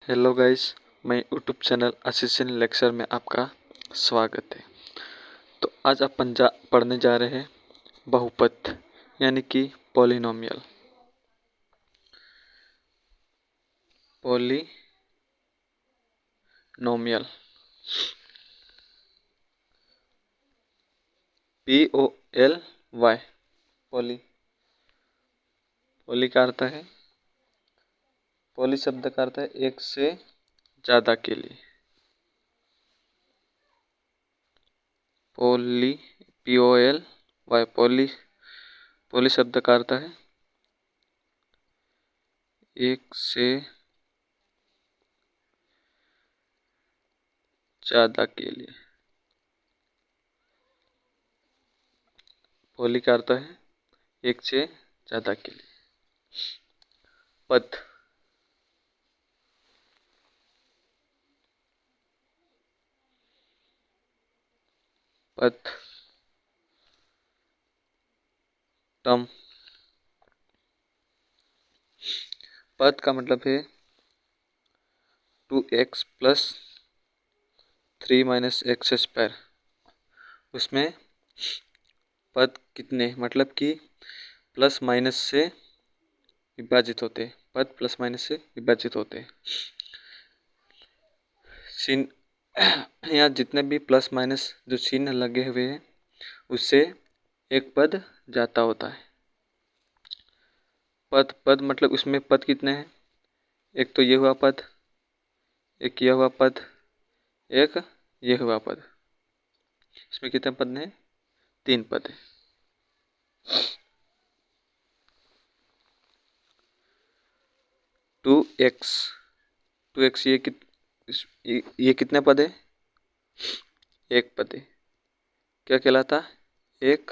Hello guys, मैं YouTube channel assistant lecture में आपका स्वागत है। तो आज अपन पढ़ने जा रहे हैं बहुपद यानी कि पॉलिनोमियल। पॉलिनोमियल POLY पॉली का अर्थ है, पॉली शब्द का अर्थ है एक से ज़्यादा के लिए। POLY पॉली शब्द का अर्थ है एक से ज़्यादा के लिए। पॉली का अर्थ है एक से ज़्यादा के लिए। पद पद टर्म। पद का मतलब है 2x plus 3 minus x square. उसमें पद कितने मतलब कि प्लस माइनस से विभाजित होते, पद प्लस माइनस से विभाजित होते। चिन्ह यहाँ जितने भी प्लस माइनस जो चिन्ह लगे हुए हैं उससे एक पद जाता होता है। पद मतलब उसमें पद कितने हैं, एक तो ये हुआ पद, एक ये हुआ पद, एक ये हुआ पद। इसमें कितने पद हैं, 3 पद है। टू एक्स ये कितने पद है, एक पद है। क्या कहलाता, एक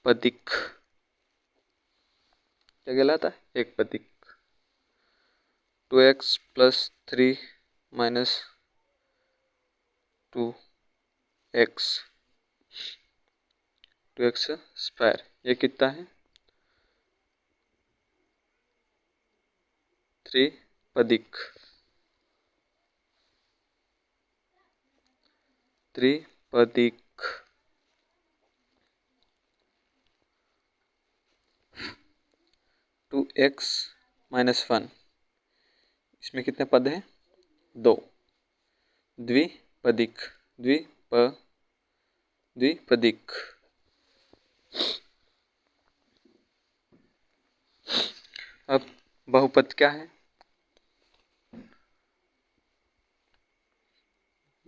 पदिक। क्या कहलाता, एक पदिक। 2x plus 3 minus 2x square, ये कितना है, 3 पदिक। त्रिपदिक। 2x माइनस 1, इसमें कितने पद हैं, 2। द्विपदिक। द्विपदिक। अब बहुपद क्या है,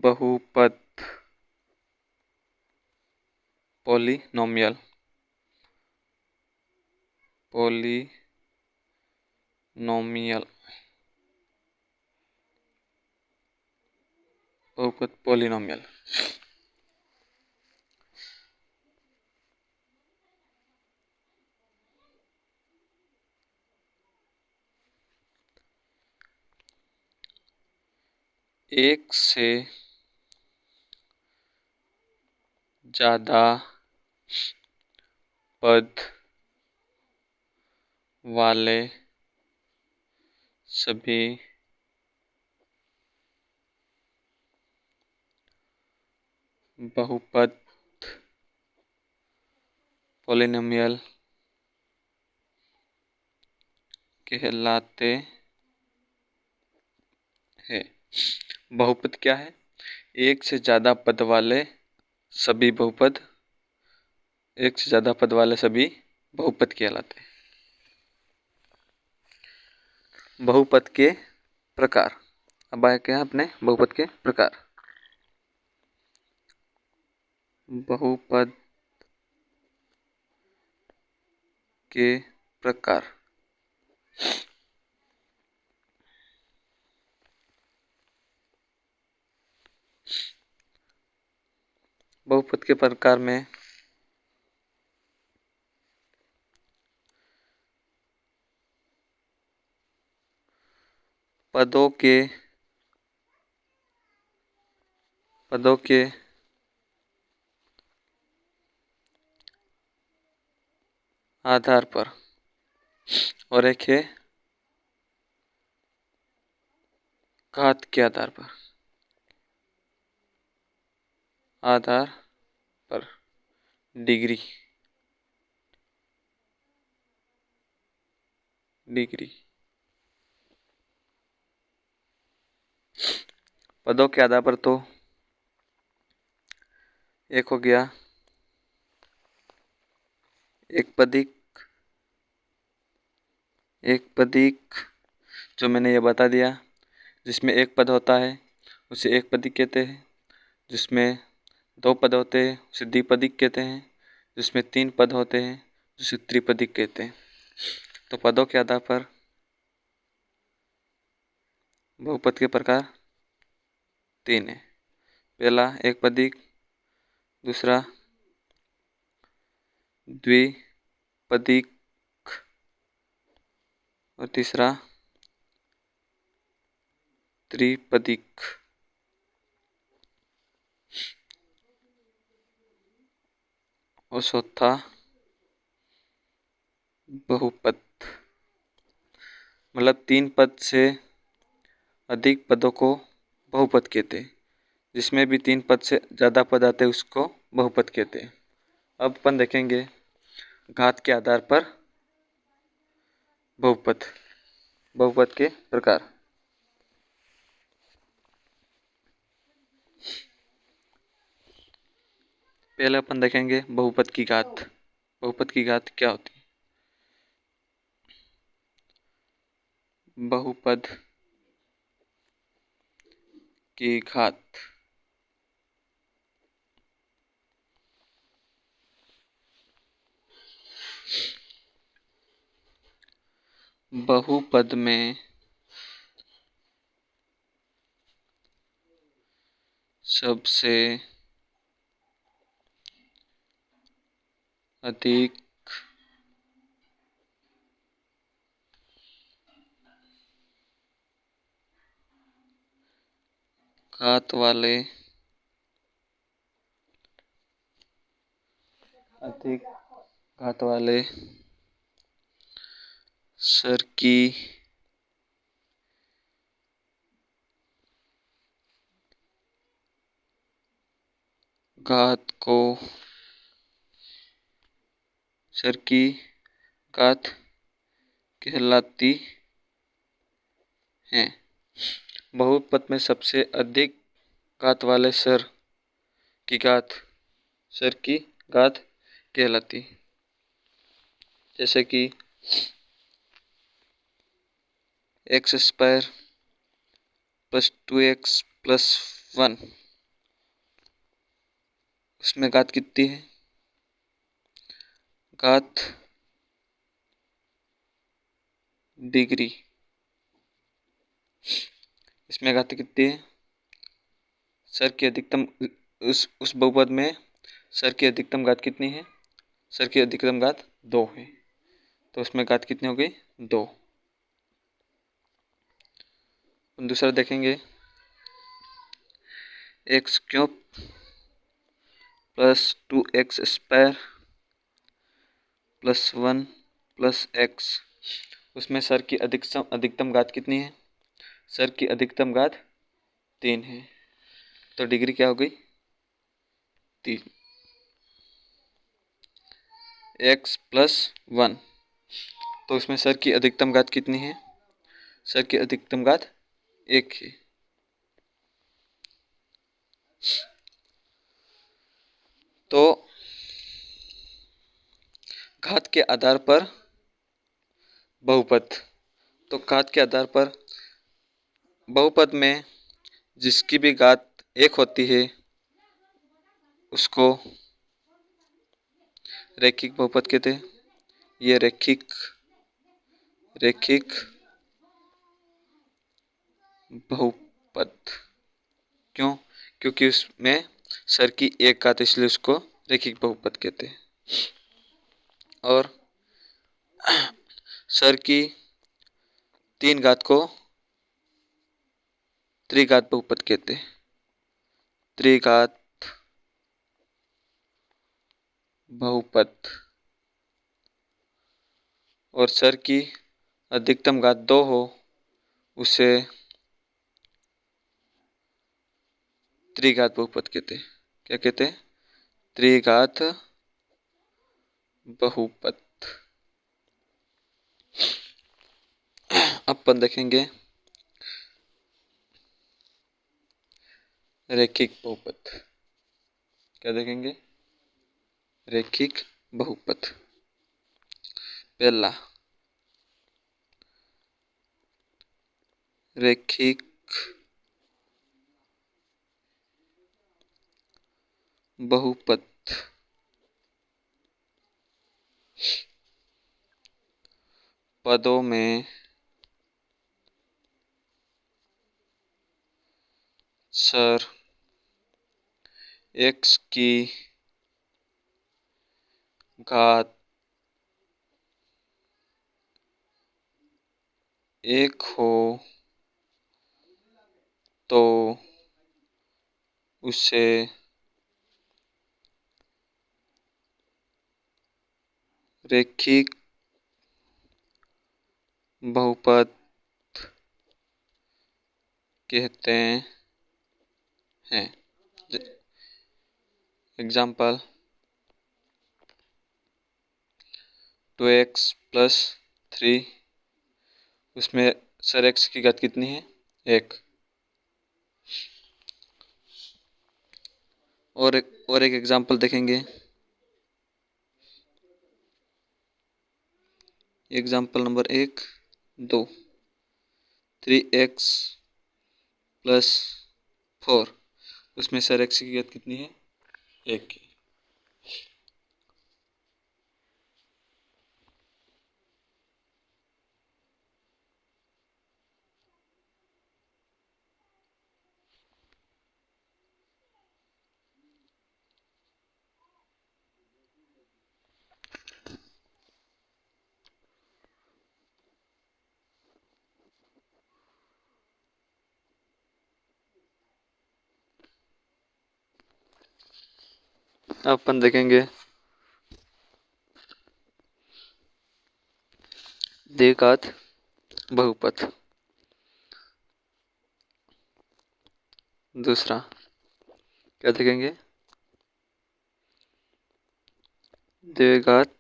बहुपद पॉलिनोमियल। बहुपद पॉलिनोमियल। एक से ज़्यादा पद वाले सभी बहुपद पॉलिनोमियल कहलाते हैं। बहुपद क्या है, एक से ज़्यादा पद वाले सभी बहुपद, एक से ज़्यादा पद वाले सभी बहुपद कहलाते हैं। बहुपद के प्रकार। अब आए क्या अपने बहुपद के प्रकार। बहुपद के प्रकार। बहुपद के प्रकार में पदों के आधार पर, और एक है घात के आधार पर डिग्री पदों के आधार पर तो एक हो गया एक पदिक जो मैंने ये बता दिया, जिसमें एक पद होता है उसे एक पदिक कहते हैं, जिसमें दो पद होते हैं उसे द्विपदिक कहते हैं, जिसमें तीन पद होते हैं उसे त्रिपदिक कहते हैं। तो पदों के आधार पर बहुपद के प्रकार तीन है। पहला एक पदिक, दूसरा द्विपदिक और तीसरा त्रिपदिक। और चौथा बहुपद, मतलब तीन पद से अधिक पदों को बहुपद कहते हैं। जिसमें भी तीन पद से ज़्यादा पद आते हैं उसको बहुपद कहते हैं। अब अपन देखेंगे घात के आधार पर बहुपद के प्रकार। पहले अपन देखेंगे बहुपद की घात। बहुपद की घात क्या होती है? बहुपद की घात बहुपद में सबसे अधिक घात वाले सर की घात को सर की घात कहलाती है। बहुपद में सबसे अधिक घात वाले सर की घात कहलाती है। जैसे कि x square plus 2x plus 1, उसमें घात कितनी है? घात डिग्री। इसमें घात कितनी है? सर की अधिकतम उस बहुपद में सर की अधिकतम घात कितनी है? सर की अधिकतम घात 2 है, तो उसमें घात कितनी हो गई? 2। दूसरा देखेंगे x cube plus 2x square plus 1 plus x, उसमें सर की अधिकतम घात कितनी है? सर की अधिकतम घात 3 है, तो डिग्री क्या हो गई? 3। x प्लस 1, तो उसमें सर की अधिकतम घात कितनी है? सर की अधिकतम घात 1 है। तो घात के आधार पर बहुपद, तो घात के आधार पर बहुपद में जिसकी भी घात 1 होती है उसको रैखिक बहुपद कहते हैं। ये रैखिक बहुपद क्यों? क्योंकि उसमें सर की एक घात, इसलिए उसको रैखिक बहुपद कहते हैं। और सर की 3 घात को त्रिघात बहुपद कहते हैं। त्रिघात बहुपद। और सर की अधिकतम घात 2 हो उसे त्रिघात बहुपद कहते हैं। क्या कहते हैं? त्रिघात बहुपद। अपन देखेंगे रैखिक बहुपद। क्या देखेंगे? रैखिक बहुपद। पहला रैखिक बहुपद पदों में सर x की घात 1 हो तो उसे रैखिक बहुपद कहते हैं। एग्जाम्पल 2x प्लस 3, उसमें सर x की घात कितनी है? 1। और एक एग्जाम्पल देखेंगे। एग्जाम्पल नंबर 1, 2, 3x प्लस 4, उसमें सर x की घात कितनी है? 1 की। अब अपन देखेंगे द्विघात बहुपद। दूसरा क्या देखेंगे? द्विघात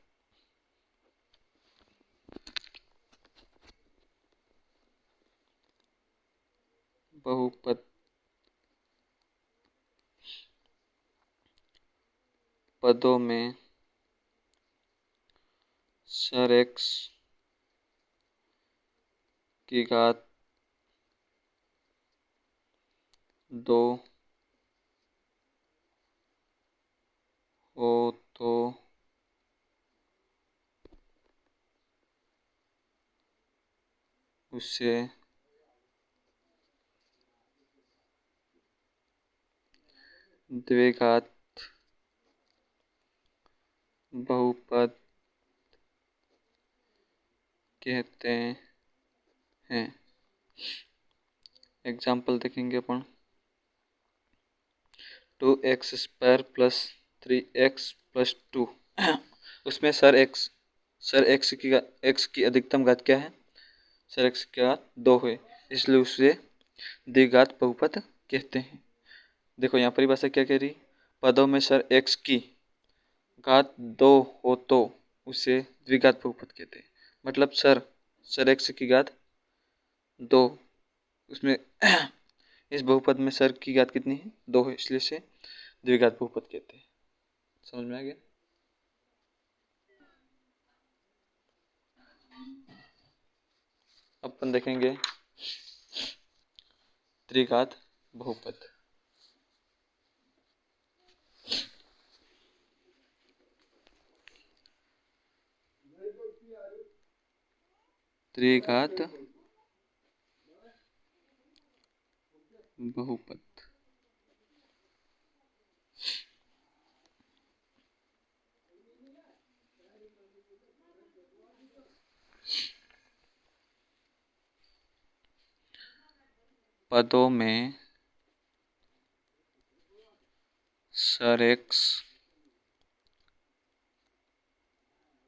बहुपद पदों में सर x की घात 2 हो तो उसे द्विघात बहुपद कहते हैं। एग्जाम्पल देखेंगे अपन 2x square plus 3x plus 2, उसमें सर x की अधिकतम घात क्या है? सर x की घात 2 है, इसलिए उसे द्विघात बहुपद कहते हैं। देखो यहाँ परिभाषा क्या कह रही? पदों में सर x की घात 2 हो तो उसे द्विघात बहुपद कहते हैं। मतलब सर x की घात 2, उसमें इस बहुपद में सर की घात कितनी है? 2 है, इसलिए इसे द्विघात बहुपद कहते हैं। समझ में आ गया? अपन देखेंगे त्रिघात बहुपद। त्रिघात बहुपद पदों में सर x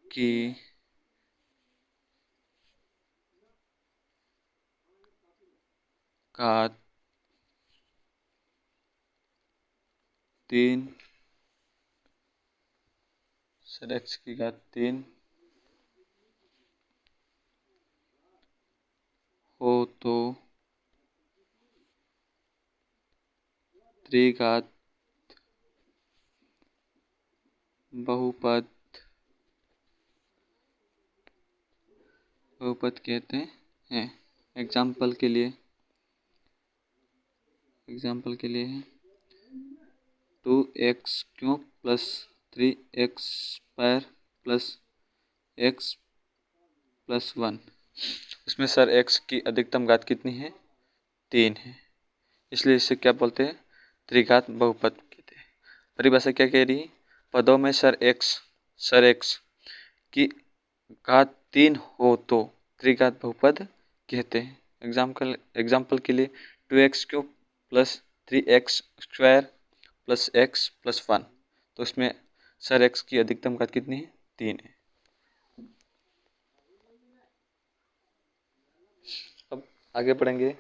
की घात 3 सर x की घात 3 हो तो त्रिघात बहुपद कहते हैं। एग्जाम्पल के लिए है 2x³ plus 3x² plus x plus 1। इसमें सर x की अधिकतम घात कितनी है? 3 है, इसलिए इसे क्या बोलते हैं? त्रिघात बहुपद कहते हैं। परिभाषा क्या कह रही है? पदों में सर x की घात 3 हो तो त्रिघात बहुपद कहते हैं। एग्जाम्पल के लिए 2x³ plus 3x² plus x plus 1, तो इसमें सर x की अधिकतम घात कितनी है? 3 है। अब आगे बढ़ेंगे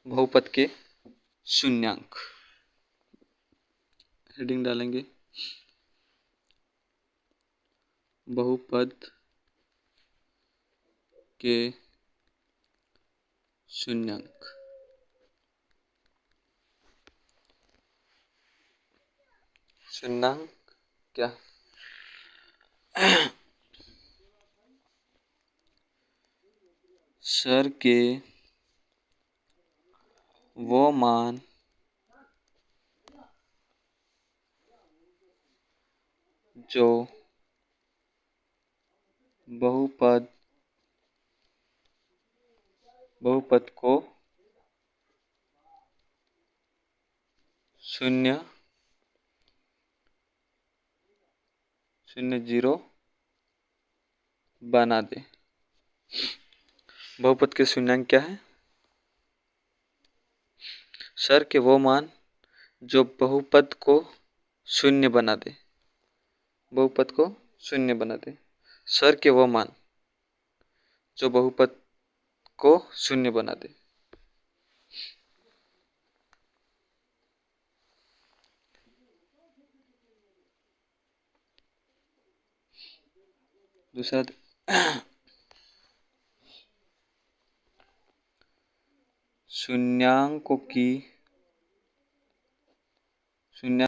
बहुपद के शून्यांक। हेडिंग डालेंगे बहुपद के शून्यांक। शून्यांक क्या? सर के वो मान जो बहुपद को शून्य 0 बना दे। बहुपद के शून्यांक क्या है? सर के वो मान जो बहुपद को शून्य बना दे। बहुपद को शून्य बना दे। सर के वो मान जो बहुपद को शून्य बना दे। दूसरा शून्यांकों की